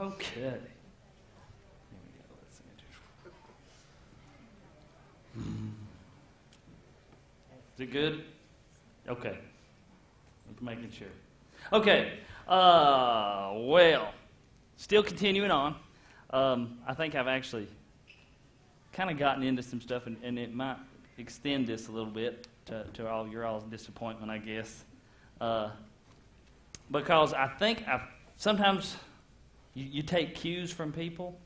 Okay. Here we go. Is it good? Okay. I'm making sure. Okay. Well, still continuing on. I think I've actually kind of gotten into some stuff, and it might extend this a little bit to all your all's disappointment, I guess. Because I think sometimes you take cues from people,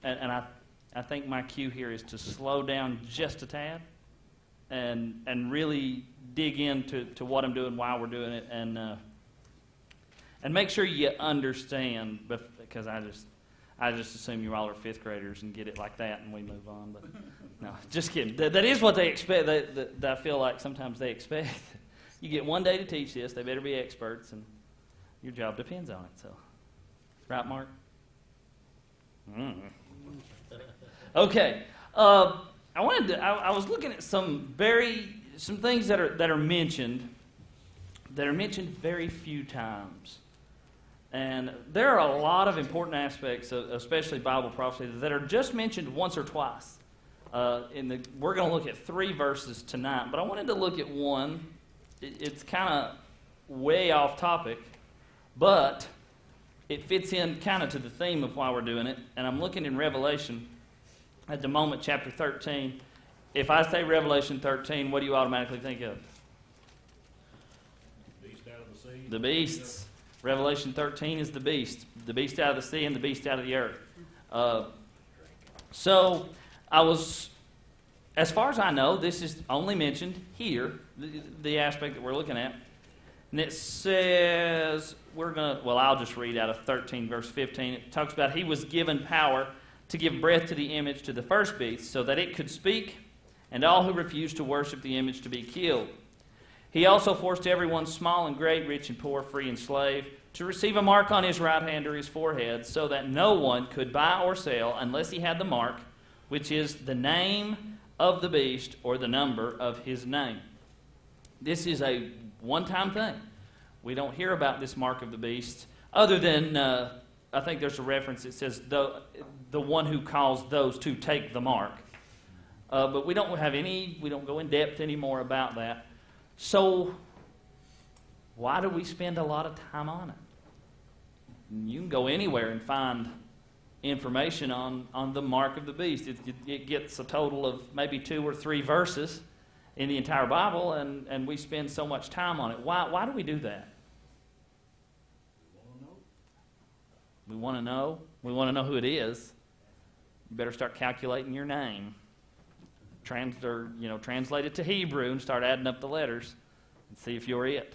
and I think my cue here is to slow down just a tad and really dig into what I'm doing, why we're doing it, and make sure you understand, because I just assume you all are fifth graders and get it like that, and we move on. But no, just kidding. That is what they expect. That I feel like sometimes they expect. You get one day to teach this. They better be experts, and your job depends on it. So, right, Mark? Okay. I was looking at some things that are mentioned very few times. And there are a lot of important aspects, especially Bible prophecy, that are just mentioned once or twice. We're going to look at 3 verses tonight, but I wanted to look at one. It's kind of way off topic, but it fits in kind of to the theme of why we're doing it. And I'm looking in Revelation at the moment, chapter 13. If I say Revelation 13, what do you automatically think of? Beast out of the sea. The beasts. Revelation 13 is the beast out of the sea and the beast out of the earth. So as far as I know, this is only mentioned here, the aspect that we're looking at. And it says, I'll just read out of 13 verse 15. It talks about he was given power to give breath to the image to the first beast so that it could speak, and all who refused to worship the image to be killed. He also forced everyone, small and great, rich and poor, free and slave, to receive a mark on his right hand or his forehead, so that no one could buy or sell unless he had the mark, which is the name of the beast or the number of his name. This is a one-time thing. We don't hear about this mark of the beast, other than, I think there's a reference that says, the one who caused those to take the mark. But we don't go in depth anymore about that. So, why do we spend a lot of time on it? You can go anywhere and find information on the mark of the beast. It gets a total of maybe 2 or 3 verses in the entire Bible, and we spend so much time on it. Why do we do that? We want to know. We want to know who it is. You better start calculating your name. Translate it to Hebrew and start adding up the letters and see if you're it.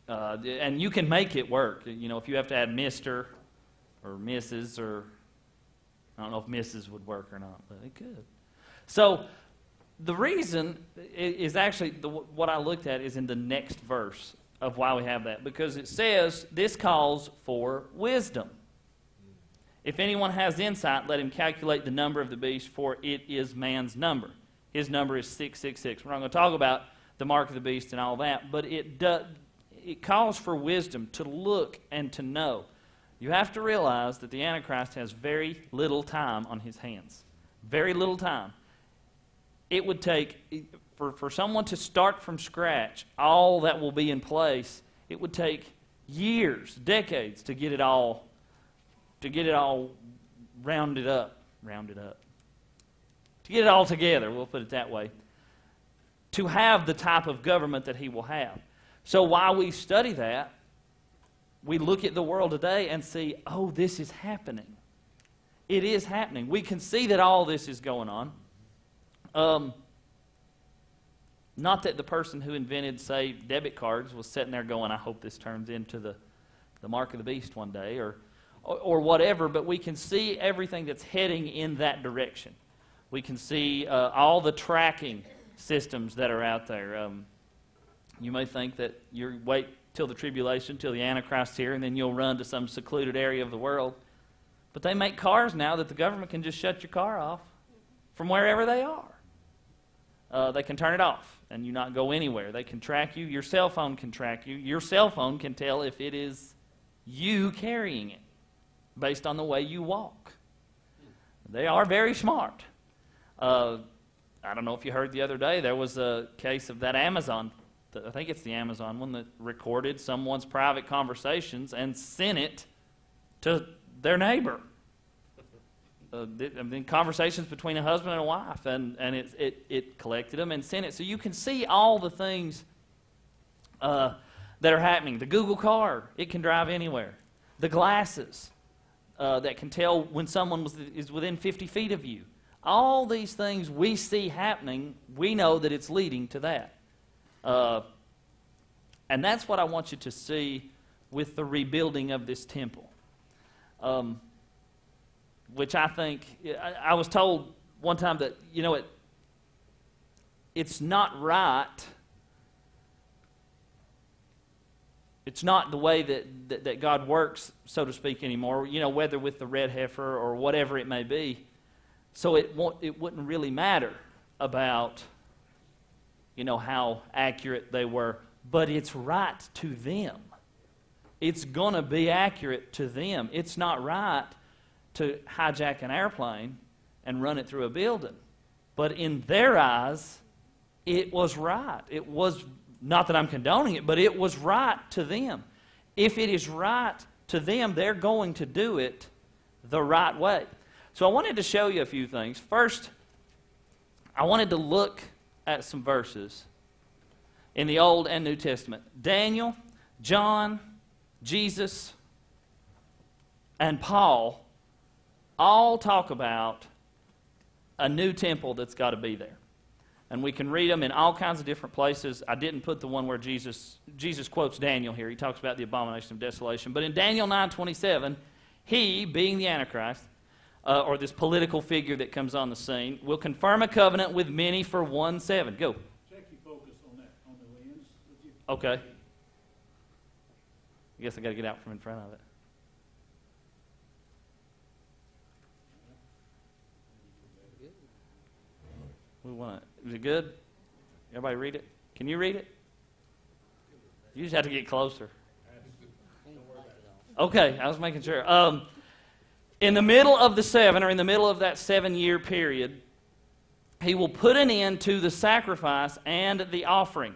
And you can make it work. If you have to add Mr. or Mrs. or I don't know if Mrs. would work or not, but it could. So the reason is actually what I looked at is in the next verse of why we have that, because it says this calls for wisdom. If anyone has insight, let him calculate the number of the beast, for it is man's number. His number is 666. We're not going to talk about the mark of the beast and all that, but it calls for wisdom to look and to know. You have to realize that the Antichrist has very little time on his hands. Very little time. It would take, for someone to start from scratch, all that will be in place, it would take years, decades to get it all rounded up. To get it all together, we'll put it that way. To have the type of government that he will have. So while we study that, we look at the world today and see, oh, this is happening. It is happening. We can see that all this is going on. Not that the person who invented, say, debit cards was sitting there going, I hope this turns into the mark of the beast one day, or whatever, but we can see everything that's heading in that direction. We can see all the tracking systems that are out there. You may think that you wait till the tribulation, till the Antichrist's here, and then you'll run to some secluded area of the world. But they make cars now that the government can just shut your car off from wherever they are. they can turn it off and you not go anywhere. They can track you. Your cell phone can track you. Your cell phone can tell if it is you carrying it based on the way you walk. They are very smart. I don't know if you heard the other day, there was a case of that Amazon, I think it's the Amazon one, that recorded someone's private conversations and sent it to their neighbor. Conversations between a husband and a wife, and it collected them and sent it. So you can see all the things that are happening. The Google car, it can drive anywhere. The glasses that can tell when someone is within 50 feet of you. All these things we see happening, we know that it's leading to that. And that's what I want you to see with the rebuilding of this temple. Which I think, I was told one time that, it's not right. It's not the way that God works, so to speak, anymore, whether with the red heifer or whatever it may be. So it wouldn't really matter about, how accurate they were. But it's right to them. It's going to be accurate to them. It's not right to hijack an airplane and run it through a building. But in their eyes, it was right. It was, not that I'm condoning it, but it was right to them. If it is right to them, they're going to do it the right way. So I wanted to show you a few things. First, I wanted to look at some verses in the Old and New Testament. Daniel, John, Jesus, and Paul all talk about a new temple that's got to be there. And we can read them in all kinds of different places. I didn't put the one where Jesus quotes Daniel here. He talks about the abomination of desolation. But in Daniel 9:27, he, being the Antichrist, or this political figure that comes on the scene, will confirm a covenant with many for 1/7. Go. Check your focus on that, on the lens. Okay. I guess I got to get out from in front of it. Is it good? Everybody read it? Can you read it? You just have to get closer. Okay, I was making sure. In the middle of the 7, or in the middle of that 7-year period, he will put an end to the sacrifice and the offering.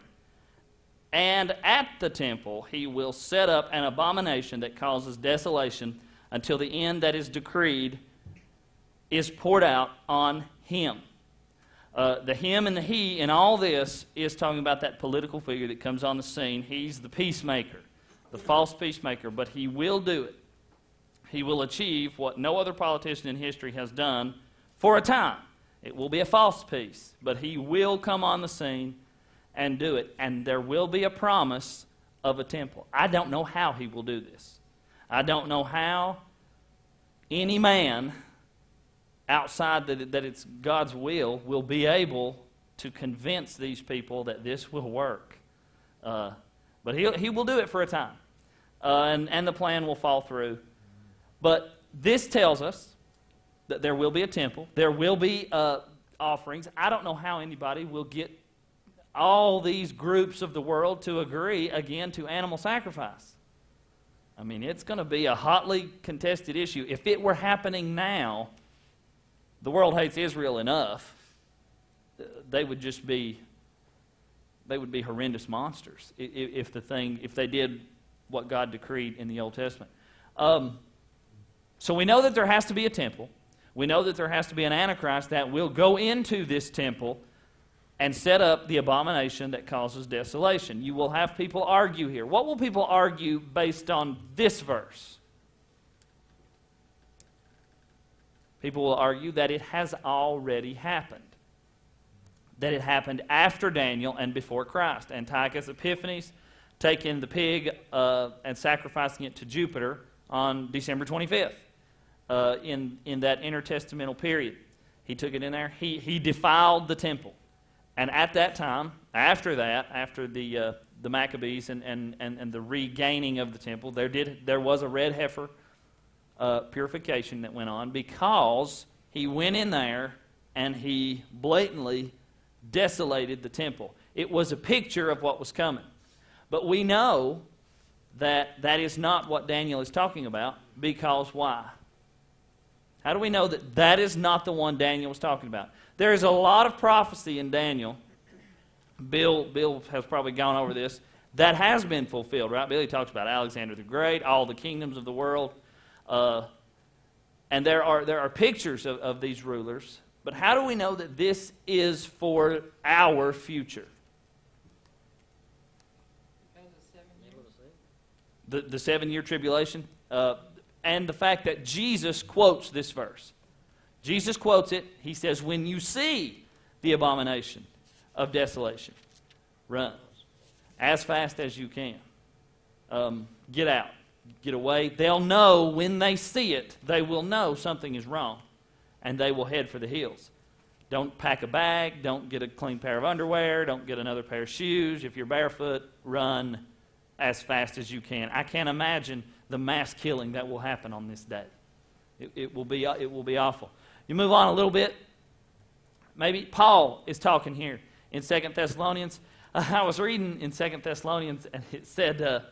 And at the temple, he will set up an abomination that causes desolation until the end that is decreed is poured out on him. The him and the he in all this is talking about that political figure that comes on the scene. He's the peacemaker, the false peacemaker, but he will do it. He will achieve what no other politician in history has done for a time. It will be a false peace, but he will come on the scene and do it. And there will be a promise of a temple. I don't know how he will do this. I don't know how any man outside that it's God's will be able to convince these people that this will work. But he will do it for a time. And the plan will fall through. But this tells us that there will be a temple. There will be offerings. I don't know how anybody will get all these groups of the world to agree again to animal sacrifice. I mean, it's going to be a hotly contested issue. If it were happening now, the world hates Israel enough. They would be horrendous monsters if they did what God decreed in the Old Testament. So we know that there has to be a temple. We know that there has to be an Antichrist that will go into this temple and set up the abomination that causes desolation. You will have people argue here. What will people argue based on this verse? People will argue that it has already happened. That it happened after Daniel and before Christ. Antiochus Epiphanes taking the pig and sacrificing it to Jupiter on December 25th in that intertestamental period. He took it in there. He defiled the temple. And at that time, after the Maccabees and the regaining of the temple, there was a red heifer purification that went on because he went in there and he blatantly desolated the temple. It was a picture of what was coming. But we know that that is not what Daniel is talking about, because why? How do we know that that is not the one Daniel was talking about? There is a lot of prophecy in Daniel. Bill has probably gone over this. That has been fulfilled, right? Billy talks about Alexander the Great, all the kingdoms of the world. And there are pictures of these rulers. But how do we know that this is for our future? The 7-year tribulation. And the fact that Jesus quotes this verse. Jesus quotes it. He says, when you see the abomination of desolation, run as fast as you can. Get out. Get away. They'll know when they see it, they will know something is wrong, and they will head for the hills. Don't pack a bag. Don't get a clean pair of underwear. Don't get another pair of shoes. If you're barefoot, run as fast as you can. I can't imagine the mass killing that will happen on this day. It will be awful. You move on a little bit. Maybe Paul is talking here in 2 Thessalonians. I was reading in 2 Thessalonians, and it said,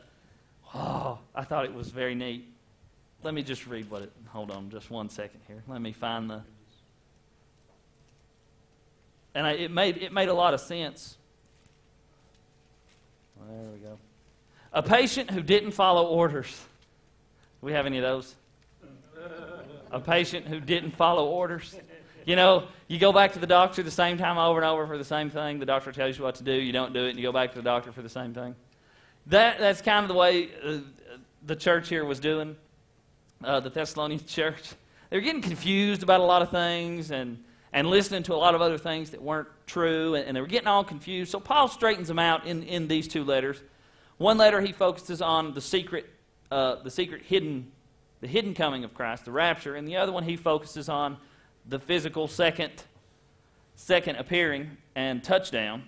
I thought it was very neat. Let me just read what it, hold on just one second here. Let me find the, and it made a lot of sense. There we go. A patient who didn't follow orders. Do we have any of those? A patient who didn't follow orders. You know, you go back to the doctor the same time over and over for the same thing. The doctor tells you what to do. You don't do it, and you go back to the doctor for the same thing. That's kind of the way the church here was doing, the Thessalonian church. They were getting confused about a lot of things and listening to a lot of other things that weren't true, and they were getting all confused. So Paul straightens them out in these 2 letters. One letter he focuses on the hidden coming of Christ, the rapture, and the other one he focuses on the physical second appearing and touchdown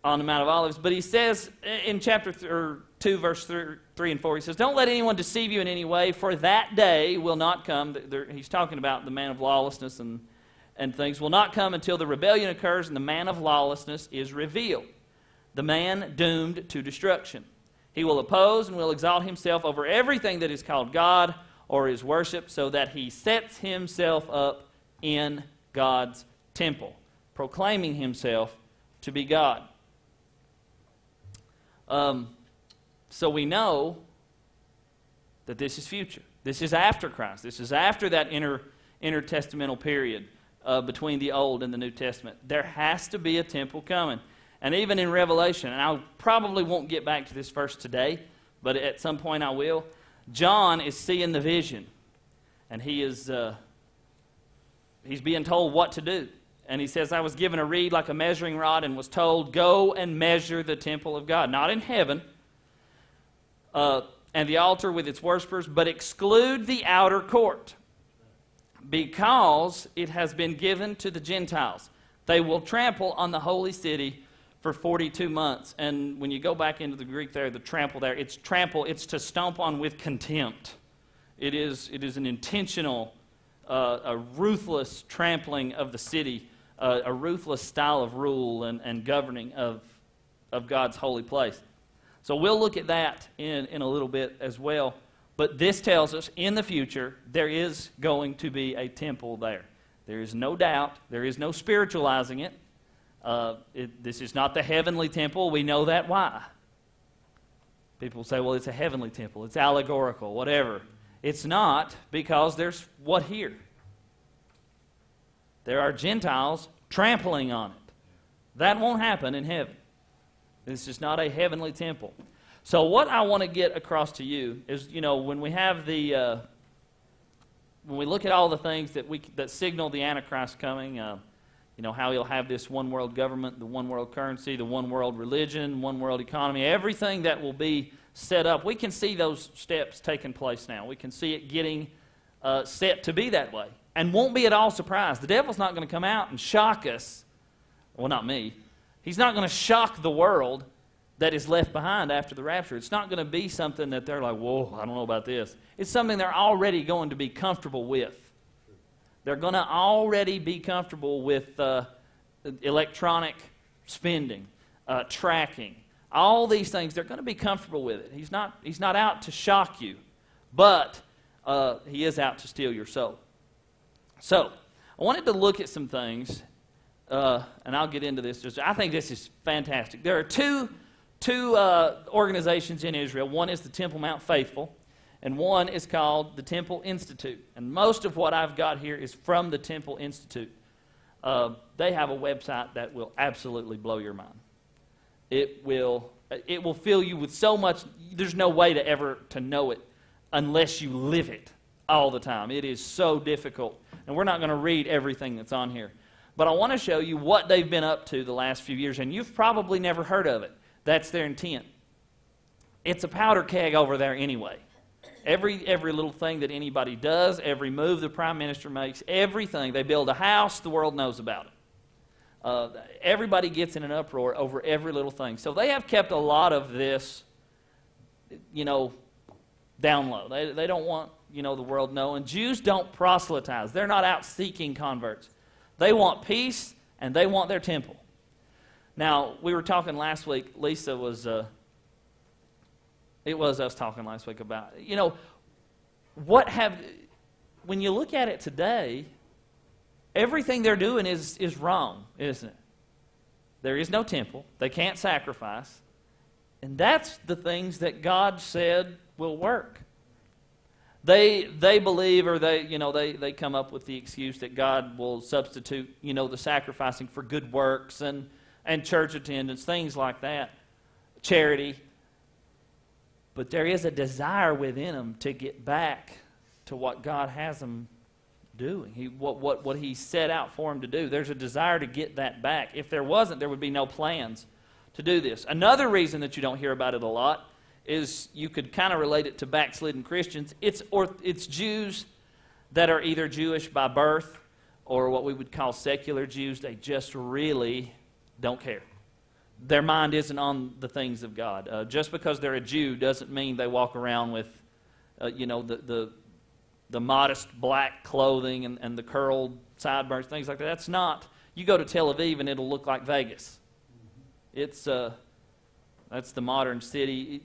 on the Mount of Olives. But he says in chapter 2, verse 3 and 4, he says, don't let anyone deceive you in any way, for that day will not come. He's talking about the man of lawlessness and things will not come until the rebellion occurs and the man of lawlessness is revealed, the man doomed to destruction. He will oppose and will exalt himself over everything that is called God or is worship, so that he sets himself up in God's temple, proclaiming himself to be God. So we know that this is future. This is after Christ. This is after that intertestamental period between the Old and the New Testament. There has to be a temple coming. And even in Revelation, and I probably won't get back to this verse today, but at some point I will, John is seeing the vision, and he's being told what to do. And he says, I was given a reed like a measuring rod and was told, go and measure the temple of God. Not in heaven, and the altar with its worshipers, but exclude the outer court, because it has been given to the Gentiles. They will trample on the holy city for 42 months. And when you go back into the Greek there, the trample there, it's trample, it's to stomp on with contempt. It is an intentional, a ruthless trampling of the city, a ruthless style of rule and governing of God's holy place. So we'll look at that in a little bit as well. But this tells us in the future there is going to be a temple there. There is no doubt. There is no spiritualizing it. This is not the heavenly temple. We know that. Why? People say, well, it's a heavenly temple. It's allegorical, whatever. It's not, because there's what here? There are Gentiles trampling on it. That won't happen in heaven. This is not a heavenly temple. So what I want to get across to you is, when we have when we look at all the things that signal the Antichrist coming, how he'll have this one world government, the one world currency, the one world religion, one world economy, everything that will be set up. We can see those steps taking place now. We can see it getting set to be that way. And won't be at all surprised. The devil's not going to come out and shock us. Well, not me. He's not going to shock the world that is left behind after the rapture. It's not going to be something that they're like, whoa, I don't know about this. It's something they're already going to be comfortable with. They're going to already be comfortable with electronic spending, tracking, all these things, they're going to be comfortable with it. He's not out to shock you, but he is out to steal your soul. So, I wanted to look at some things, and I'll get into this. I think this is fantastic. There are two organizations in Israel. One is the Temple Mount Faithful, and one is called the Temple Institute. And most of what I've got here is from the Temple Institute. They have a website that will absolutely blow your mind. It will fill you with so much. There's no way to know it unless you live it all the time. It is so difficult. And we're not going to read everything that's on here. But I want to show you what they've been up to the last few years. And you've probably never heard of it. That's their intent. It's a powder keg over there anyway. Every little thing that anybody does, every move the prime minister makes, everything. They build a house, the world knows about it. Everybody gets in an uproar over every little thing. So they have kept a lot of this, down low. They don't want, the world knowing. Jews don't proselytize. They're not out seeking converts. They want peace, and they want their temple. Now, we were talking last week. Lisa was... It was us talking last week about, when you look at it today, everything they're doing is wrong, isn't it? There is no temple. They can't sacrifice. And that's the things that God said will work. They believe, or they come up with the excuse that God will substitute, the sacrificing for good works and church attendance, things like that, charity. But there is a desire within them to get back to what God has them doing. What He set out for them to do. There's a desire to get that back. If there wasn't, there would be no plans to do this. Another reason that you don't hear about it a lot is you could kind of relate it to backslidden Christians. It's Jews that are either Jewish by birth or what we would call secular Jews. They just really don't care. Their mind isn't on the things of God. Just because they're a Jew doesn't mean they walk around with, the modest black clothing and the curled sideburns, things like that. That's not. You go to Tel Aviv and it'll look like Vegas. That's the modern city.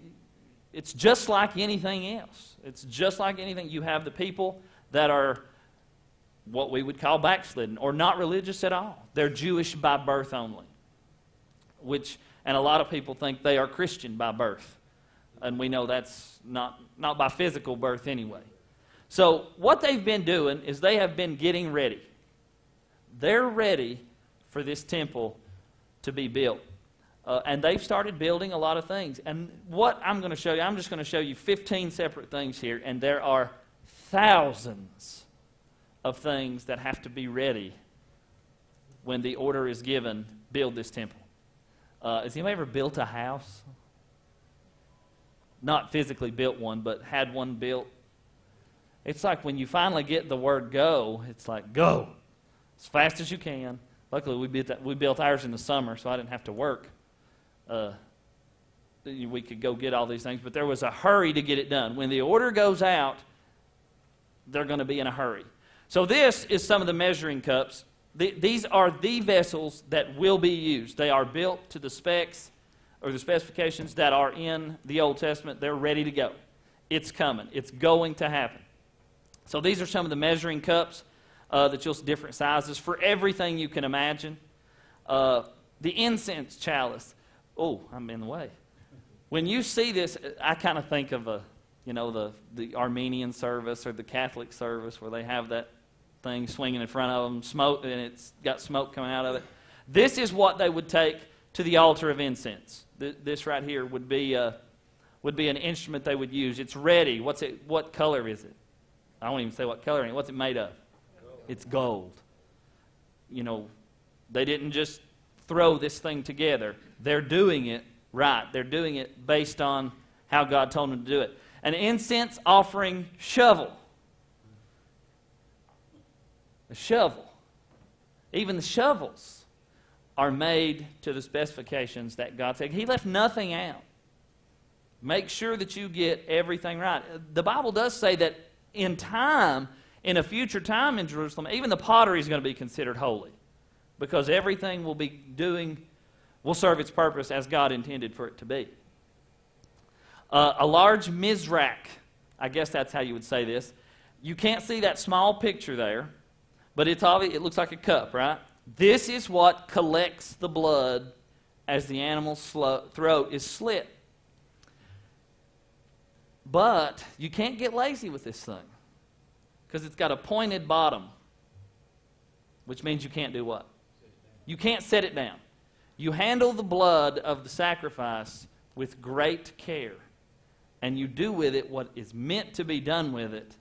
It's just like anything else. It's just like anything. You have the people that are what we would call backslidden or not religious at all. They're Jewish by birth only. And a lot of people think they are Christian by birth. And we know that's not by physical birth anyway. So what they've been doing is they have been getting ready. They're ready for this temple to be built. And they've started building a lot of things. And what I'm going to show you, I'm just going to show you 15 separate things here. And there are thousands of things that have to be ready when the order is given, build this temple. Has anybody ever built a house? Not physically built one, but had one built. It's like when you finally get the word go, it's like go as fast as you can. Luckily, we built ours in the summer, so I didn't have to work. We could go get all these things, but there was a hurry to get it done. When the order goes out, they're going to be in a hurry. So this is some of the measuring cups. These are the vessels that will be used. They are built to the specs or the specifications that are in the Old Testament. They're ready to go. It's coming. It's going to happen. So these are some of the measuring cups that you'll see, different sizes for everything you can imagine. The incense chalice. Oh, I'm in the way. When you see this, I kind of think of the Armenian service or the Catholic service where they have that thing swinging in front of them, smoke, and it's got smoke coming out of it. This is what they would take to the altar of incense. This right here would be an instrument they would use. It's ready. What color is it? I won't even say what color. What's it made of? Gold. It's gold. They didn't just throw this thing together. They're doing it right. They're doing it based on how God told them to do it. An incense offering shovel. A shovel. Even the shovels are made to the specifications that God said. He left nothing out. Make sure that you get everything right. The Bible does say that in a future time in Jerusalem, even the pottery is going to be considered holy. because everything will serve its purpose as God intended for it to be. A large mizrach, I guess that's how you would say this. You can't see that small picture there, but it's obvious, it looks like a cup, right? This is what collects the blood as the animal's throat is slit. But you can't get lazy with this thing because it's got a pointed bottom, which means you can't do what? You can't set it down. You handle the blood of the sacrifice with great care, and you do with it what is meant to be done with it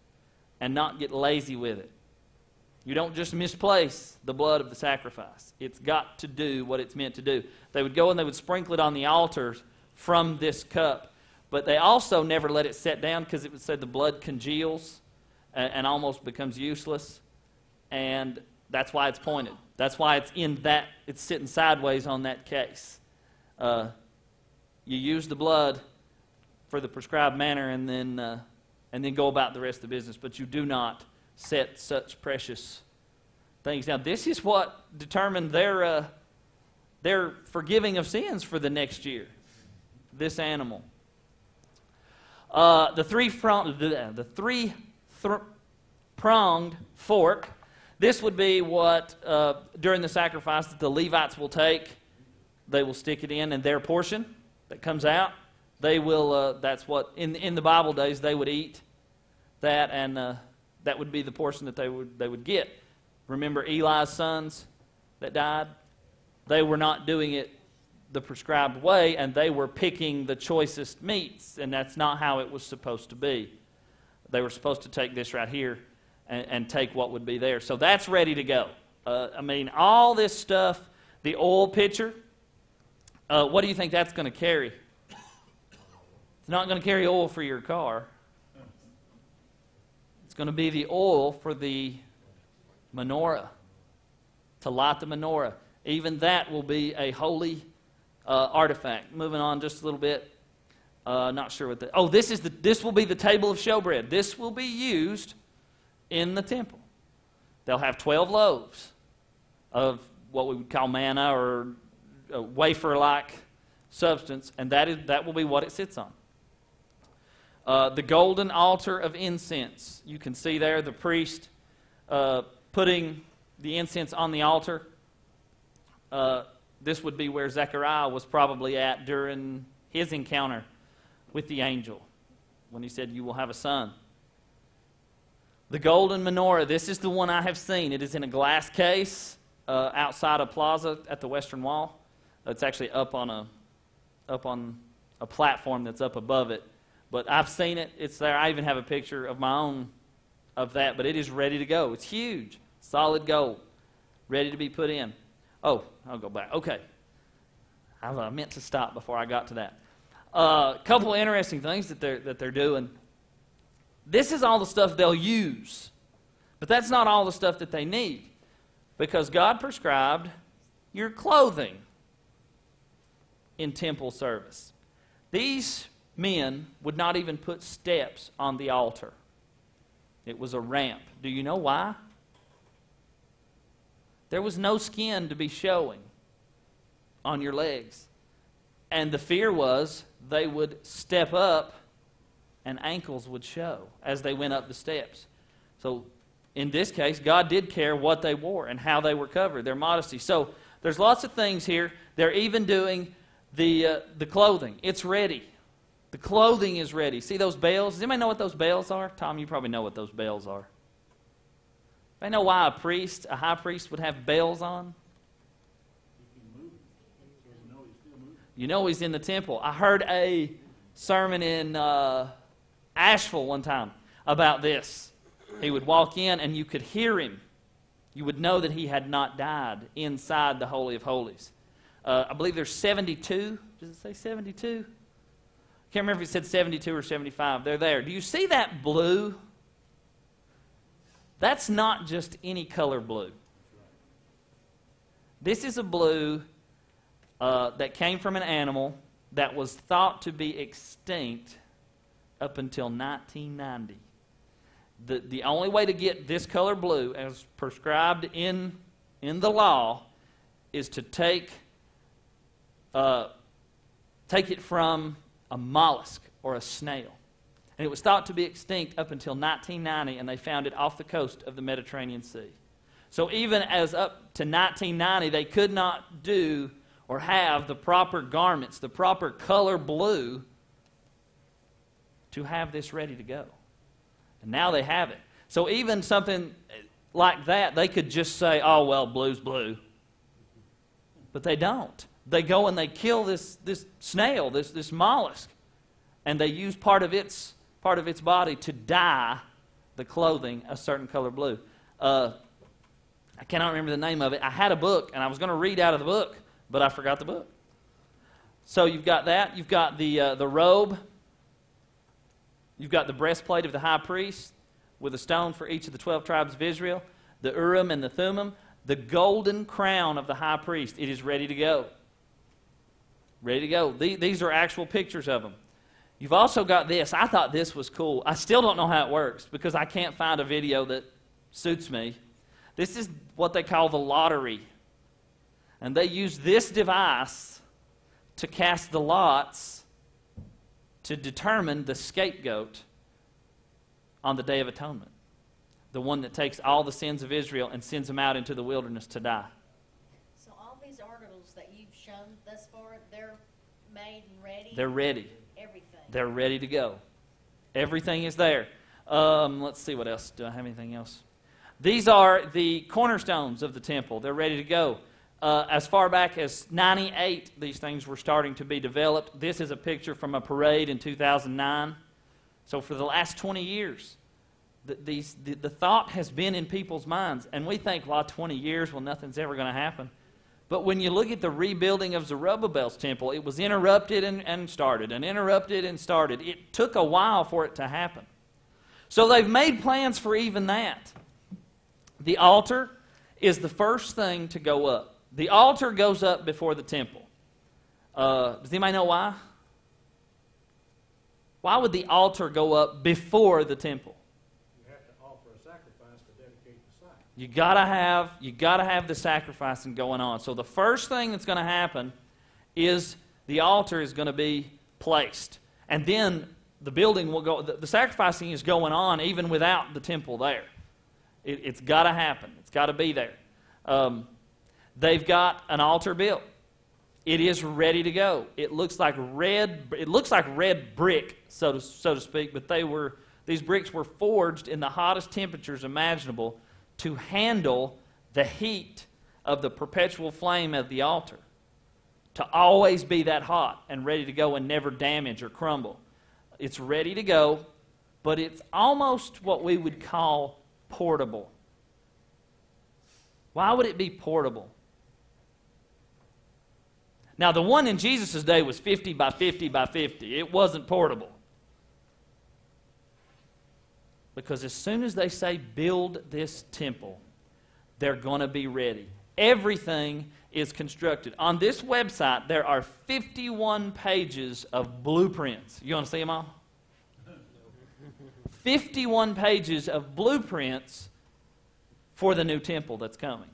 and not get lazy with it. You don't just misplace the blood of the sacrifice. It's got to do what it's meant to do. They would go and they would sprinkle it on the altars from this cup, but they also never let it set down because it would say the blood congeals and almost becomes useless, and that's why it's pointed. That's why it's sitting sideways on that case. You use the blood for the prescribed manner and then go about the rest of the business, but you do not set such precious things. Now, this is what determined their forgiving of sins for the next year, this animal. The three-pronged fork, this would be what, during the sacrifice, that the Levites will take. They will stick it in, and their portion that comes out, they will, that's what, in the Bible days, they would eat that, and that would be the portion that they would get. Remember Eli's sons that died? They were not doing it the prescribed way, and they were picking the choicest meats, and that's not how it was supposed to be. They were supposed to take this right here and take what would be there. So that's ready to go. All this stuff, the oil pitcher, what do you think that's going to carry? It's not going to carry oil for your car. It's going to be the oil for the menorah, to light the menorah. Even that will be a holy artifact. Moving on just a little bit. Not sure what this will be the table of showbread. This will be used in the temple. They'll have 12 loaves of what we would call manna or a wafer-like substance, and that will be what it sits on. The golden altar of incense. You can see there the priest putting the incense on the altar. This would be where Zechariah was probably at during his encounter with the angel when he said, "You will have a son." The golden menorah, this is the one I have seen. It is in a glass case outside a plaza at the Western Wall. It's actually up on a platform that's up above it. But I've seen it. It's there. I even have a picture of my own of that. But it is ready to go. It's huge. Solid gold. Ready to be put in. Oh, I'll go back. Okay. I meant to stop before I got to that. A couple of interesting things that they're doing. This is all the stuff they'll use. But that's not all the stuff that they need. Because God prescribed your clothing in temple service. These men would not even put steps on the altar. It was a ramp. Do you know why? There was no skin to be showing on your legs. And the fear was they would step up and ankles would show as they went up the steps. So in this case, God did care what they wore and how they were covered, their modesty. So there's lots of things here. They're even doing the clothing. It's ready. The clothing is ready. See those bells? Does anybody know what those bells are? Tom, you probably know what those bells are. I know why a high priest would have bells on. You know he's in the temple. I heard a sermon in Asheville one time about this. He would walk in and you could hear him. You would know that he had not died inside the Holy of Holies. I believe there's 72. Does it say 72? I can't remember if it said 72 or 75. They're there. Do you see that blue? That's not just any color blue. This is a blue that came from an animal that was thought to be extinct up until 1990. The only way to get this color blue, as prescribed in the law, is to take it from a mollusk or a snail. And it was thought to be extinct up until 1990, and they found it off the coast of the Mediterranean Sea. So even as up to 1990, they could not do or have the proper garments, the proper color blue to have this ready to go. And now they have it. So even something like that, they could just say, oh, well, blue's blue. But they don't. They go and they kill this snail, this mollusk, and they use part of its body to dye the clothing a certain color blue. I cannot remember the name of it. I had a book, and I was going to read out of the book, but I forgot the book. So you've got that. You've got the robe. You've got the breastplate of the high priest with a stone for each of the 12 tribes of Israel, the Urim and the Thummim, the golden crown of the high priest. It is ready to go. Ready to go. These are actual pictures of them. You've also got this. I thought this was cool. I still don't know how it works because I can't find a video that suits me. This is what they call the lottery. And they use this device to cast the lots to determine the scapegoat on the Day of Atonement. The one that takes all the sins of Israel and sends them out into the wilderness to die. So all these articles that you've shown thus far, they're made and ready? They're ready. Everything. They're ready to go. Everything is there. Let's see what else. Do I have anything else? These are the cornerstones of the temple. They're ready to go. As far back as 98, these things were starting to be developed. This is a picture from a parade in 2009. So for the last 20 years, the thought has been in people's minds. And we think, well, 20 years, well, nothing's ever going to happen. But when you look at the rebuilding of Zerubbabel's temple, it was interrupted and started, and interrupted and started. It took a while for it to happen. So they've made plans for even that. The altar is the first thing to go up. The altar goes up before the temple. Does anybody know why? Why would the altar go up before the temple? You have to offer a sacrifice to dedicate the site. You gotta have the sacrificing going on. So the first thing that's going to happen is the altar is going to be placed, and then the building will go. The sacrificing is going on even without the temple there. It's got to happen. It's got to be there. They've got an altar built. It is ready to go. It looks like red brick, so to speak. But these bricks were forged in the hottest temperatures imaginable to handle the heat of the perpetual flame of the altar. To always be that hot and ready to go and never damage or crumble. It's ready to go, but it's almost what we would call portable. Why would it be portable? Now, the one in Jesus' day was 50 by 50 by 50. It wasn't portable. Because as soon as they say, build this temple, they're going to be ready. Everything is constructed. On this website, there are 51 pages of blueprints. You want to see them all? 51 pages of blueprints for the new temple that's coming.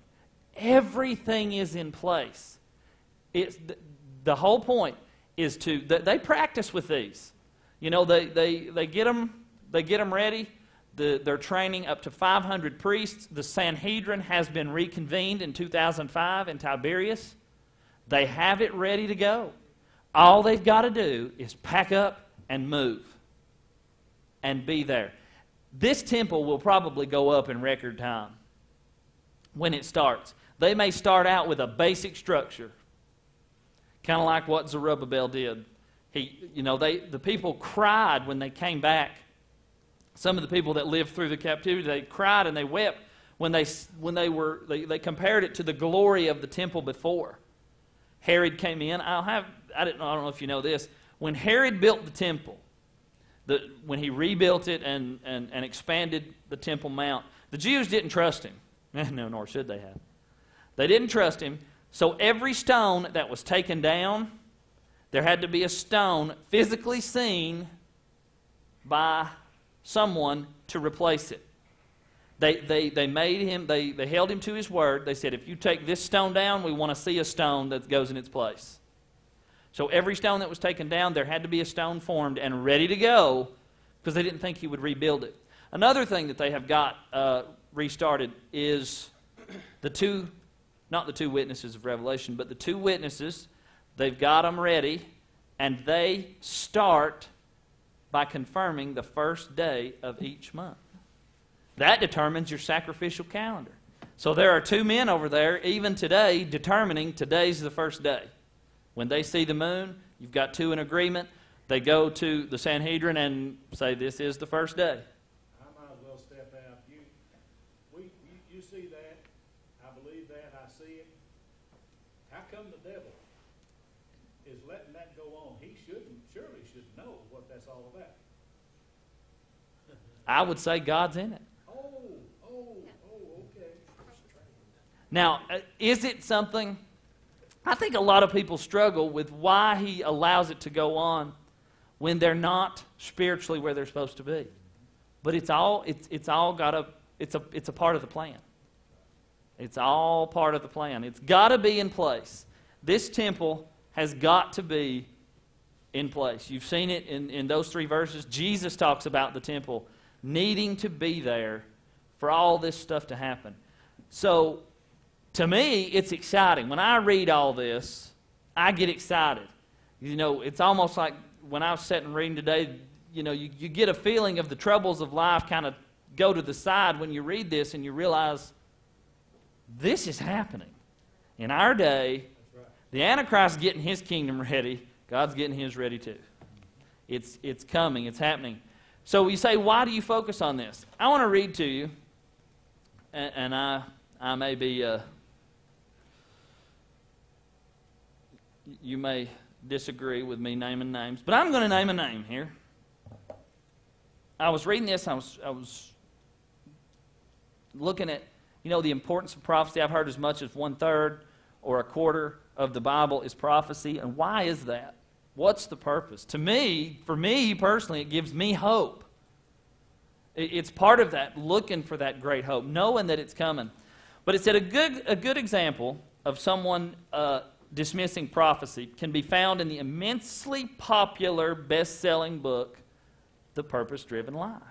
Everything is in place. The whole point is they practice with these. You know, they get them ready. They're training up to 500 priests. The Sanhedrin has been reconvened in 2005 in Tiberias. They have it ready to go. All they've got to do is pack up and move and be there. This temple will probably go up in record time when it starts. They may start out with a basic structure, kind of like what Zerubbabel did. The people cried when they came back. Some of the people that lived through the captivity, they cried and they wept when they compared it to the glory of the temple before. Herod came in. I don't know if you know this. When Herod built the temple, when he rebuilt it and expanded the Temple Mount, the Jews didn't trust him. No, nor should they have. They didn't trust him. So every stone that was taken down, there had to be a stone physically seen by someone to replace it. They made him, they held him to his word. They said, if you take this stone down, we want to see a stone that goes in its place. So every stone that was taken down, there had to be a stone formed and ready to go because they didn't think he would rebuild it. Another thing that they have got restarted is not the two witnesses of Revelation, but the two witnesses. They've got them ready, and they start by confirming the first day of each month. That determines your sacrificial calendar. So there are two men over there, even today, determining today's the first day. When they see the moon, you've got two in agreement. They go to the Sanhedrin and say, this is the first day. I might as well step out. You see that? I believe that. I see it. How come the devil is letting that go on? He surely should know what that's all about. I would say God's in it. Okay. Now, is it something... I think a lot of people struggle with why he allows it to go on when they're not spiritually where they're supposed to be. But it's all got a part of the plan. It's all part of the plan. It's got to be in place. This temple has got to be in place. You've seen it in those three verses. Jesus talks about the temple needing to be there for all this stuff to happen. So, to me, it's exciting. When I read all this, I get excited. You know, it's almost like when I was sitting reading today, you know, you get a feeling of the troubles of life kind of go to the side when you read this and you realize this is happening. In our day, the Antichrist's getting his kingdom ready. God's getting his ready too. It's coming. It's happening. So you say, why do you focus on this? I want to read to you, and I may be... you may disagree with me naming names, but I'm going to name a name here. I was reading this. I was looking at, you know, the importance of prophecy. I've heard as much as 1/3 or 1/4 of the Bible is prophecy. And why is that? What's the purpose? To me, for me personally, it gives me hope. It's part of that, looking for that great hope, knowing that it's coming. But it said a good example of someone dismissing prophecy can be found in the immensely popular best-selling book, The Purpose-Driven Life.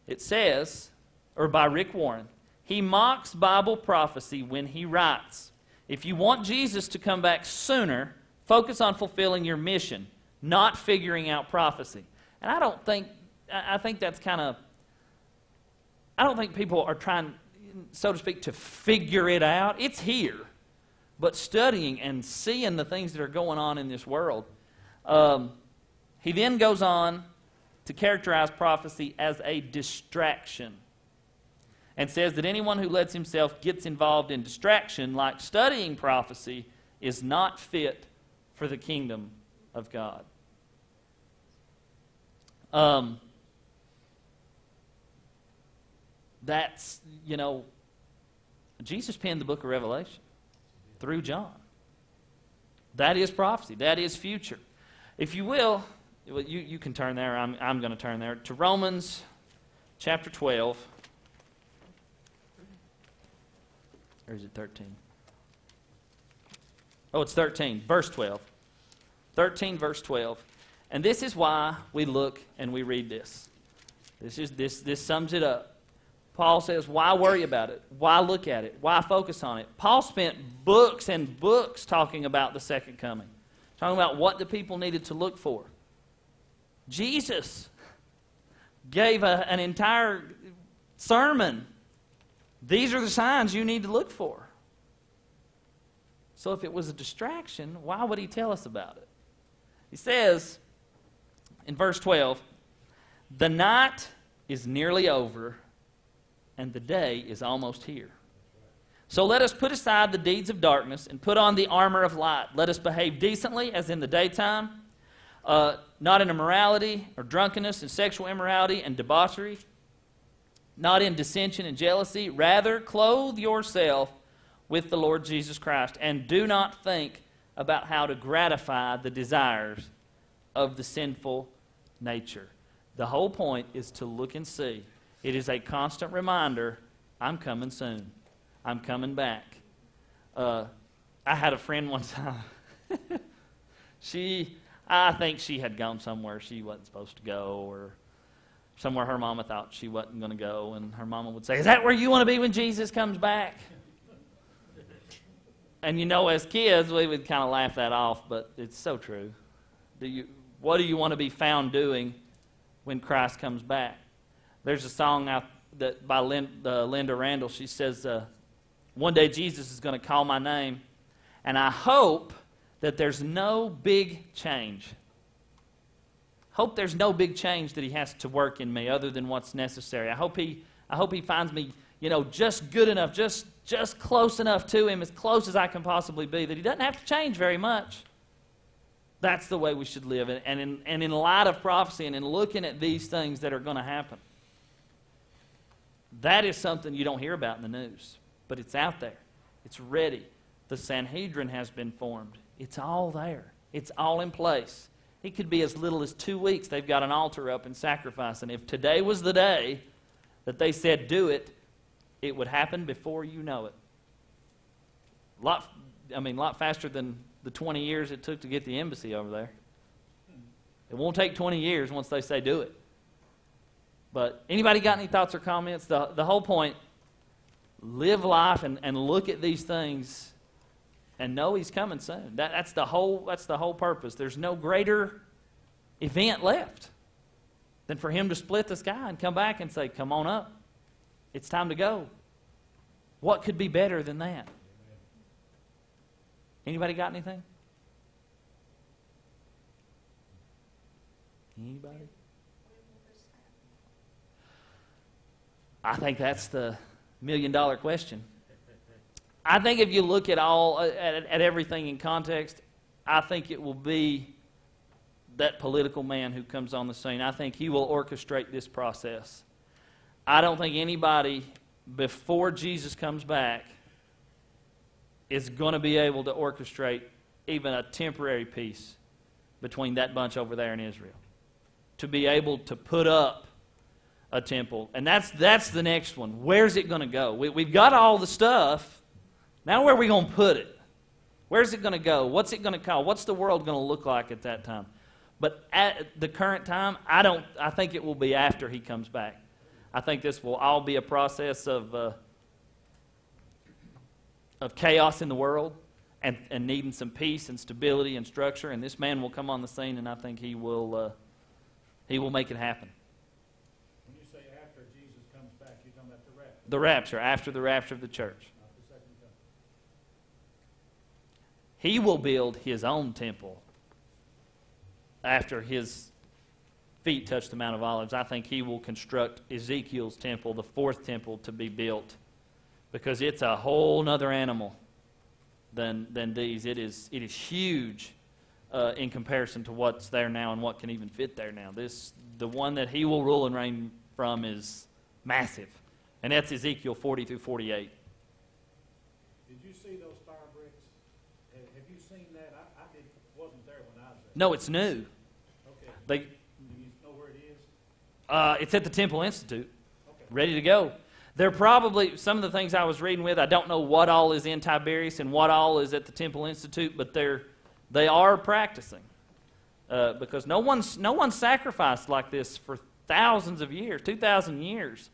It says, or by Rick Warren, he mocks Bible prophecy when he writes, if you want Jesus to come back sooner, focus on fulfilling your mission, not figuring out prophecy. And I think that's kind of, I don't think people are trying, so to speak, to figure it out. It's here. But studying and seeing the things that are going on in this world. He then goes on to characterize prophecy as a distraction and says that anyone who lets himself gets involved in distraction, like studying prophecy, is not fit for the kingdom of God. That's, you know, Jesus penned the book of Revelation through John. That is prophecy. That is future. If you will, you can turn there. I'm going to turn there. To Romans chapter 12. Or is it 13? Oh, it's 13. Verse 12. 13, verse 12. And this is why we look and we read this. This sums it up. Paul says, why worry about it? Why look at it? Why focus on it? Paul spent books and books talking about the second coming. Talking about what the people needed to look for. Jesus gave an entire sermon. These are the signs you need to look for. So if it was a distraction, why would he tell us about it? He says in verse 12, the night is nearly over, and the day is almost here. So let us put aside the deeds of darkness and put on the armor of light. Let us behave decently as in the daytime, not in immorality or drunkenness and sexual immorality and debauchery, not in dissension and jealousy. Rather, clothe yourself with the Lord Jesus Christ, and do not think about how to gratify the desires of the sinful nature. The whole point is to look and see It is a constant reminder, I'm coming soon. I'm coming back. I had a friend one time. I think she had gone somewhere she wasn't supposed to go, or somewhere her mama thought she wasn't going to go, and her mama would say, is that where you want to be when Jesus comes back? And you know, as kids, we would kind of laugh that off, but it's so true. What do you want to be found doing when Christ comes back? There's a song out that by Linda Randall. She says, one day Jesus is going to call my name, and I hope that there's no big change. Hope there's no big change that he has to work in me other than what's necessary. I hope he finds me, just good enough, just close enough to him, as close as I can possibly be, that he doesn't have to change very much. That's the way we should live. And in light of prophecy and in looking at these things that are going to happen, that is something you don't hear about in the news. But it's out there. It's ready. The Sanhedrin has been formed. It's all there. It's all in place. It could be as little as 2 weeks. They've got an altar up and sacrifice. And if today was the day that they said do it, it would happen before you know it. A lot faster than the 20 years it took to get the embassy over there. It won't take 20 years once they say do it. But anybody got any thoughts or comments? The whole point, live life and look at these things and know he's coming soon. That's the whole purpose. There's no greater event left than for him to split the sky and come back and say, come on up. It's time to go. What could be better than that? Anybody got anything? Anybody? I think that's the million-dollar question. I think if you look at everything in context, I think it will be that political man who comes on the scene. I think he will orchestrate this process. I don't think anybody before Jesus comes back is going to be able to orchestrate even a temporary peace between that bunch over there in Israel. To be able to put up a temple. And that's the next one. Where's it going to go? We've got all the stuff. Now where are we going to put it? Where's it going to go? What's it going to cost? What's the world going to look like at that time? But at the current time, I think it will be after he comes back. I think this will all be a process of chaos in the world and needing some peace and stability and structure. And this man will come on the scene, and I think he will make it happen. When you say after Jesus comes back, you're talking about the rapture? The rapture, after the rapture of the church. Not the second coming. He will build his own temple after his feet touch the Mount of Olives. I think he will construct Ezekiel's temple, the fourth temple, to be built, because it's a whole other animal than these. It is huge in comparison to what's there now and what can even fit there now. The one that he will rule and reign from is massive, and that's Ezekiel 40 through 48. Did you see those fire bricks? Have you seen that? I wasn't there when I was there. No, it's new. Okay. Do you know where it is? It's at the Temple Institute, Okay. ready to go. They're probably, some of the things I was reading with, I don't know what all is in Tiberias and what all is at the Temple Institute, but they are practicing. Because no one sacrificed like this for thousands of years, 2,000 years.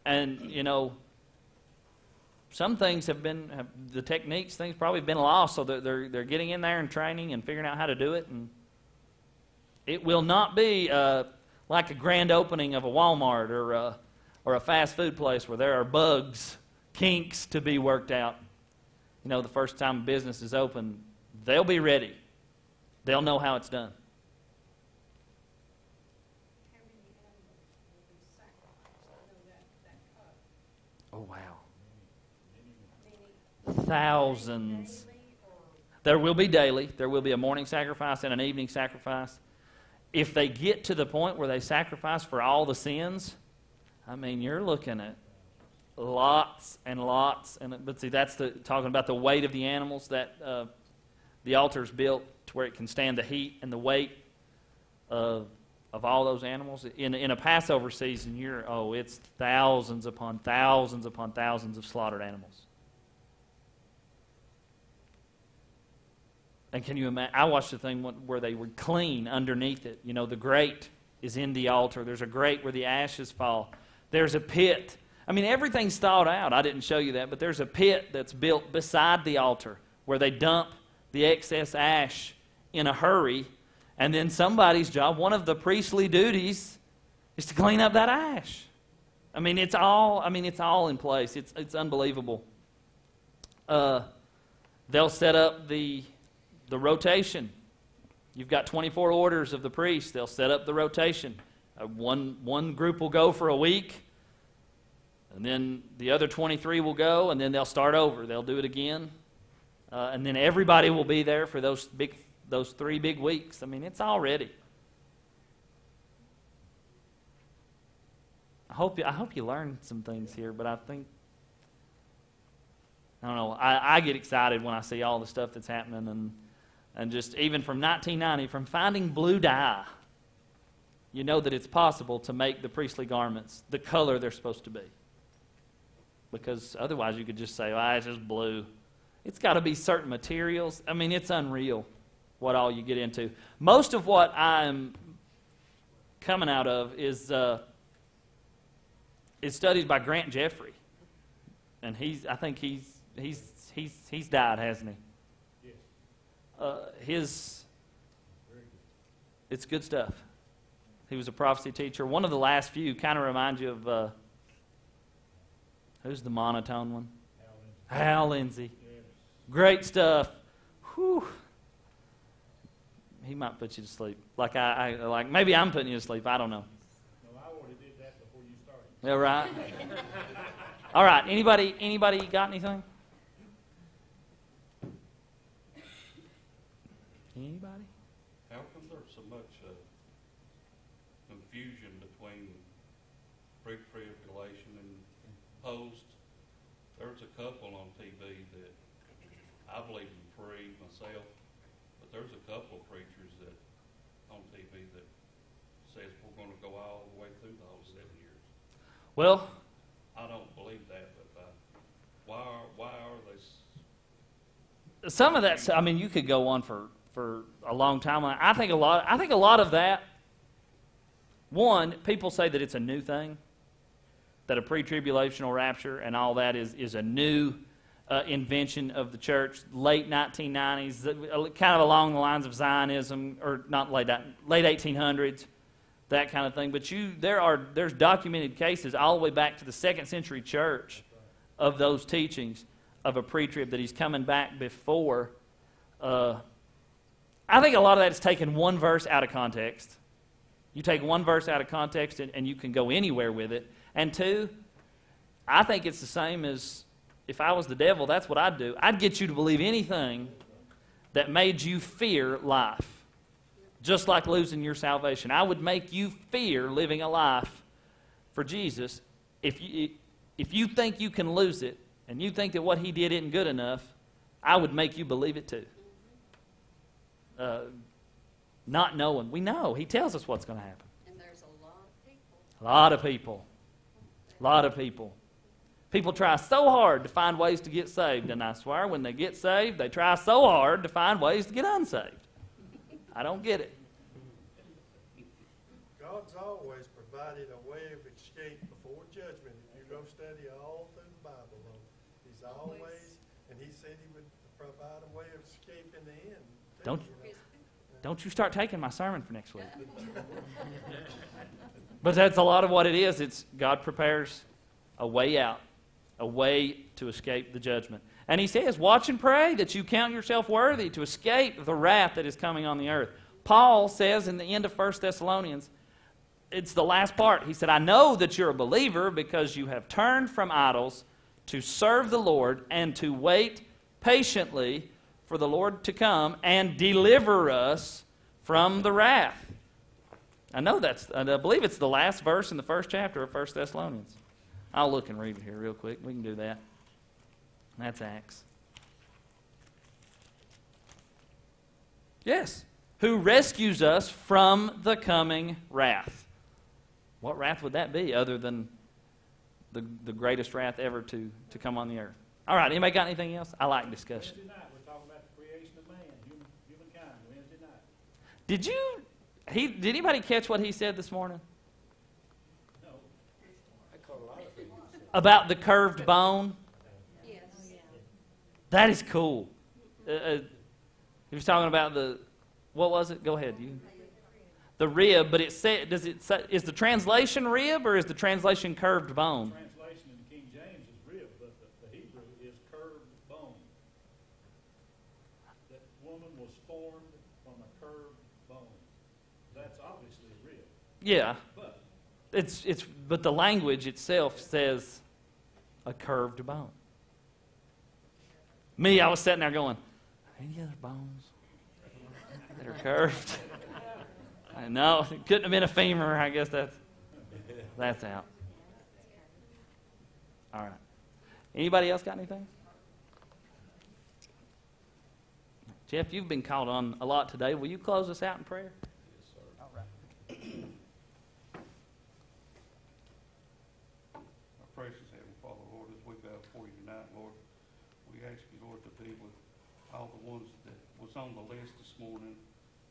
And, some things the techniques, things probably been lost, so they're getting in there and training and figuring out how to do it. And it will not be like a grand opening of a Walmart or a fast food place where there are bugs, kinks to be worked out. The first time a business is open, they'll be ready. They'll know how it's done. Oh, wow. Thousands. There will be daily. There will be a morning sacrifice and an evening sacrifice. If they get to the point where they sacrifice for all the sins, you're looking at lots and lots. But see, that's talking about the weight of the animals. That the altar is built to where it can stand the heat and the weight of of all those animals. In a Passover season, it's thousands upon thousands upon thousands of slaughtered animals. And can you imagine? I watched the thing where they would clean underneath it. You know, the grate is in the altar. There's a grate where the ashes fall. There's a pit. I mean, everything's thought out. I didn't show you that, but there's a pit that's built beside the altar where they dump the excess ash in a hurry, and then somebody's job, one of the priestly duties, is to clean up that ash. It's all in place. It's unbelievable. They'll set up the rotation. You've got 24 orders of the priests. They'll set up the rotation. One group will go for a week, and then the other 23 will go, and then they'll start over. They'll do it again, and then everybody will be there for those 3 big weeks. It's all ready. I hope you learned some things here, but I don't know. I get excited when I see all the stuff that's happening, and just even from 1990, from finding blue dye, you know that it's possible to make the priestly garments the color they're supposed to be. Because otherwise you could just say, it's just blue. It's got to be certain materials. It's unreal what all you get into. Most of what I'm coming out of is studied by Grant Jeffrey. And I think he's died, hasn't he? It's good stuff. He was a prophecy teacher. One of the last few kind of reminds you of, who's the monotone one? Hal Lindsey. Great stuff. Whew. He might put you to sleep. Like maybe I'm putting you to sleep. I don't know. No, I already did that before you started. Yeah, right. All right. Anybody got anything? Anybody? How come there's so much confusion between pre-tribulation and post? There's a couple on TV that I believe in pre myself, but there's a couple of preachers that on TV that says we're going to go all the way through the whole 7 years. Well, I don't believe that, but why are they? Some of that. You could go on for a long time. I think a lot of that. One, people say that it's a new thing, that a pre-tribulational rapture and all that is a new invention of the church, late 1990s, kind of along the lines of Zionism, or not late 1800s, that kind of thing. But there's documented cases all the way back to the 2nd century church of those teachings of a pre-trib, that he's coming back before. I think a lot of that is taking one verse out of context. You take one verse out of context and you can go anywhere with it. And two, I think it's the same as if I was the devil, that's what I'd do. I'd get you to believe anything that made you fear life, just like losing your salvation. I would make you fear living a life for Jesus. If you think you can lose it and you think that what he did isn't good enough, I would make you believe it too. Not knowing. We know. He tells us what's going to happen. And there's a lot of people. A lot of people. A lot of people. People try so hard to find ways to get saved, and I swear when they get saved, they try so hard to find ways to get unsaved. I don't get it. God's always provided a way of escape before judgment. If you go study all through the Bible, he's always, and he said he would provide a way of escape in the end. Don't you start taking my sermon for next week. But that's a lot of what it is. It's God prepares a way out, a way to escape the judgment. And he says, watch and pray that you count yourself worthy to escape the wrath that is coming on the earth. Paul says in the end of 1 Thessalonians, it's the last part. He said, I know that you're a believer because you have turned from idols to serve the Lord and to wait patiently for the Lord to come and deliver us from the wrath. I believe it's the last verse in the first chapter of 1 Thessalonians. I'll look and read it here real quick. We can do that. That's Acts. Yes. who rescues us from the coming wrath. What wrath would that be other than the greatest wrath ever to come on the earth? All right, anybody got anything else? I like discussion. Wednesday night, we're talking about the creation of man, humankind, Wednesday night. Did anybody catch what he said this morning? No, About the curved bone? Yes. That is cool. He was talking about what was it? Go ahead. The rib, but is the translation rib or is the translation curved bone? translation in King James is rib, but the Hebrew is curved bone. That woman was formed from a curved bone. That's obviously a rib, Yeah. but But the language itself says a curved bone. Me, I was sitting there going, any other bones that are curved? I know, it couldn't have been a femur. I guess that's out. All right. Anybody else got anything? Jeff, you've been called on a lot today. Will you close us out in prayer? Yes, sir. All right. Our precious Heavenly Father, Lord, as we bow before you tonight, Lord, we ask you, Lord, to be with all the ones that was on the list this morning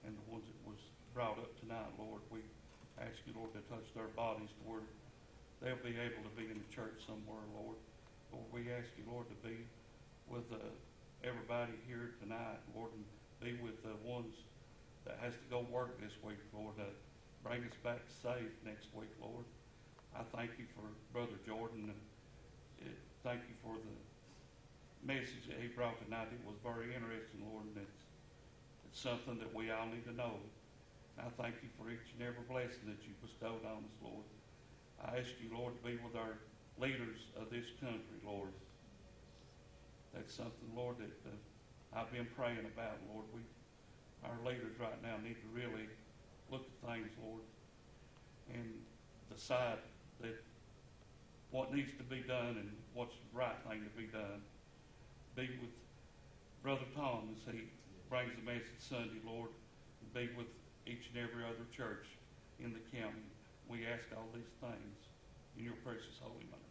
and the ones that was brought up tonight, Lord. We ask you, Lord, to touch their bodies to where they'll be able to be in the church somewhere, Lord. Lord, we ask you, Lord, to be with everybody here tonight, Lord, and be with the ones that has to go work this week, Lord, to bring us back safe next week, Lord. I thank you for Brother Jordon, and thank you for the message that he brought tonight. It was very interesting, Lord, and it's something that we all need to know. I thank you for each and every blessing that you bestowed on us, Lord. I ask you, Lord, to be with our leaders of this country, Lord. That's something, Lord, that I've been praying about, Lord. Our leaders right now need to really look at things, Lord, and decide that what needs to be done and what's the right thing to be done. Be with Brother Tom as he brings the message Sunday, Lord, and be with each and every other church in the county. We ask all these things in your precious holy name.